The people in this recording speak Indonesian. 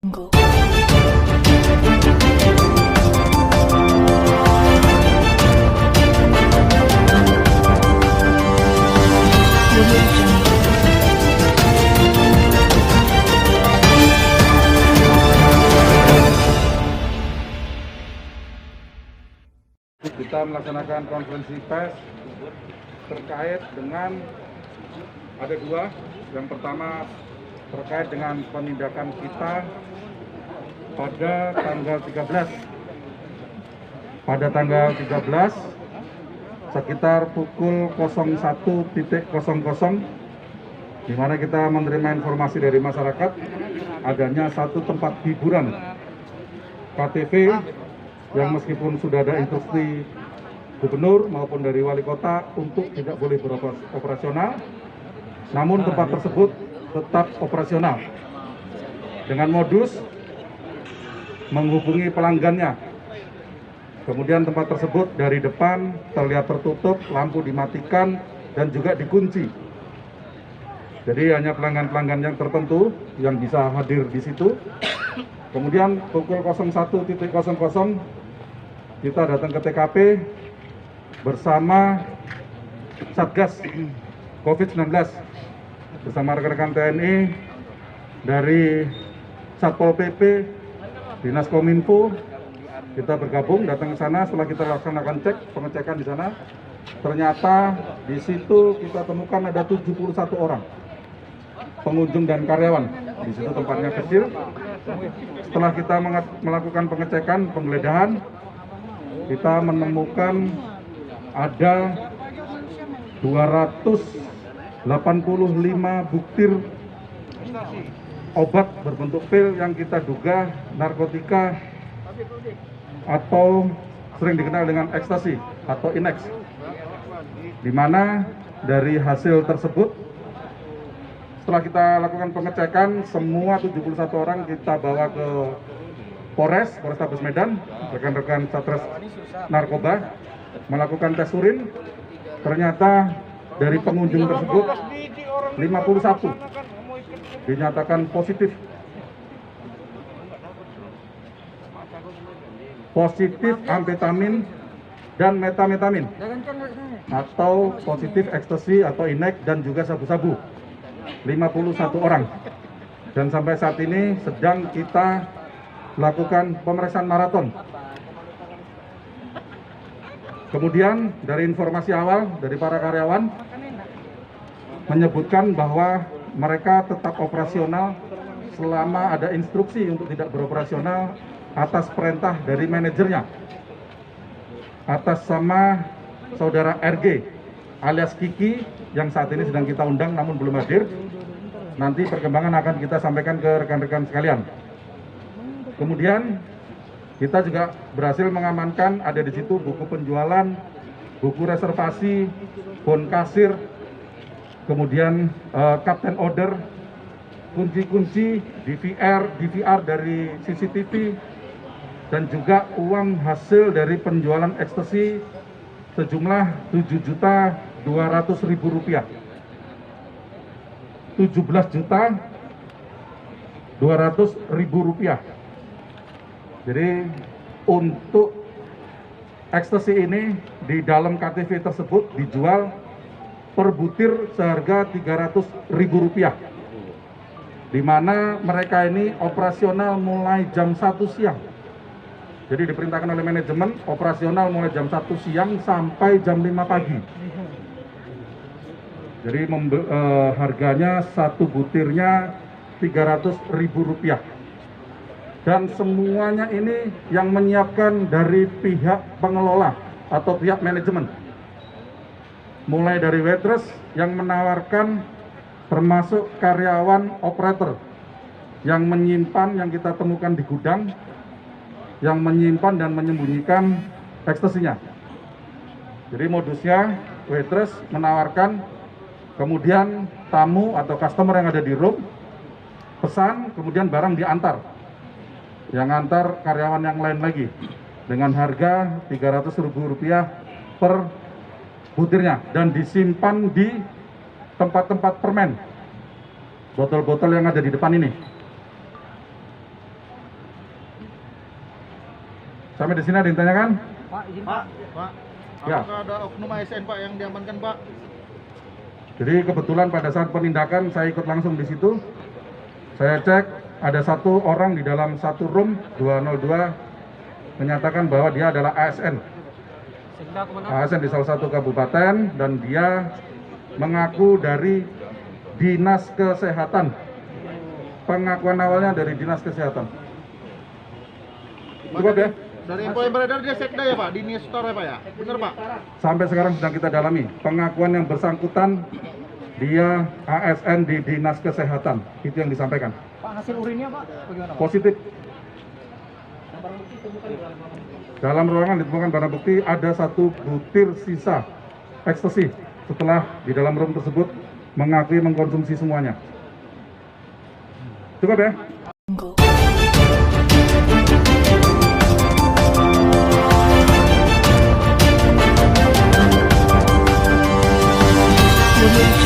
Go. Kita melaksanakan konferensi pers terkait dengan ada dua. Yang pertama terkait dengan penindakan kita pada tanggal 13. Pada tanggal 13 sekitar pukul 01.00 di mana kita menerima informasi dari masyarakat adanya satu tempat hiburan KTV yang meskipun sudah ada instruksi gubernur maupun dari wali kota untuk tidak boleh beroperasional, namun tempat tersebut tetap operasional dengan modus menghubungi pelanggannya. Kemudian tempat tersebut dari depan terlihat tertutup, lampu dimatikan dan juga dikunci. Jadi hanya pelanggan-pelanggan yang tertentu yang bisa hadir di situ. Kemudian pukul 01.00 kita datang ke TKP bersama Satgas COVID-19 bersama rekan-rekan TNI dari Satpol PP, Dinas Kominfo. Kita bergabung datang ke sana. Setelah kita laksanakan pengecekan di sana, ternyata di situ kita temukan ada 71 orang pengunjung dan karyawan. Di situ tempatnya kecil. Setelah kita melakukan pengecekan, penggeledahan, kita menemukan ada 285 butir obat berbentuk pil yang kita duga narkotika atau sering dikenal dengan ekstasi atau inex, di mana dari hasil tersebut setelah kita lakukan pengecekan, semua 71 orang kita bawa ke Polrestabes Medan, rekan-rekan Satres Narkoba melakukan tes urin. Ternyata dari pengunjung tersebut 51 dinyatakan positif amfetamin dan metamfetamin atau positif ekstasi atau inek dan juga sabu-sabu. 51 orang, dan sampai saat ini sedang kita lakukan pemeriksaan maraton. Kemudian dari informasi awal dari para karyawan menyebutkan bahwa mereka tetap operasional selama ada instruksi untuk tidak beroperasional atas perintah dari manajernya, atas sama saudara RG alias Kiki yang saat ini sedang kita undang namun belum hadir. Nanti perkembangan akan kita sampaikan ke rekan-rekan sekalian. Kemudian kita juga berhasil mengamankan ada di situ buku penjualan, buku reservasi, bon kasir, kemudian kapten order, kunci-kunci, DVR dari CCTV, dan juga uang hasil dari penjualan ekstasi sejumlah Rp7.200.000. 17.200.000. Jadi untuk ekstasi ini di dalam KTV tersebut dijual per butir seharga Rp300.000, di mana mereka ini operasional mulai jam 1 siang. Jadi diperintahkan oleh manajemen operasional mulai jam 1 siang sampai jam 5 pagi. Jadi harganya satu butirnya Rp300.000. Dan semuanya ini yang menyiapkan dari pihak pengelola atau pihak manajemen. Mulai dari waitress yang menawarkan, termasuk karyawan operator yang menyimpan, yang kita temukan di gudang, yang menyimpan dan menyembunyikan ekstasinya. Jadi modusnya waitress menawarkan, kemudian tamu atau customer yang ada di room pesan, kemudian barang diantar. Yang antar karyawan yang lain lagi dengan harga Rp300.000 per butirnya, dan disimpan di tempat-tempat permen, botol-botol yang ada di depan ini. Sampai di sini ada yang ditanyakan? Pak, izin Pak. Pak, Ya. apakah ada oknum ASN Pak yang diamankan Pak? Jadi kebetulan pada saat penindakan saya ikut langsung di situ. Saya cek ada satu orang di dalam satu room 202 menyatakan bahwa dia adalah ASN. ASN di salah satu kabupaten dan dia mengaku dari Dinas Kesehatan. Pengakuan awalnya dari Dinas Kesehatan. Cukup ya? Dari info yang beredar dia sekda ya Pak, di Nistor ya Pak ya? Bener Pak? Sampai sekarang sedang kita dalami. Pengakuan yang bersangkutan dia ASN di Dinas Kesehatan. Itu yang disampaikan. Pak, hasil urinnya Pak, bagaimana Pak? Positif. Dalam ruangan ditemukan barang bukti ada satu butir sisa ekstasi setelah di dalam room tersebut mengakui mengkonsumsi semuanya. Cukup ya? Audio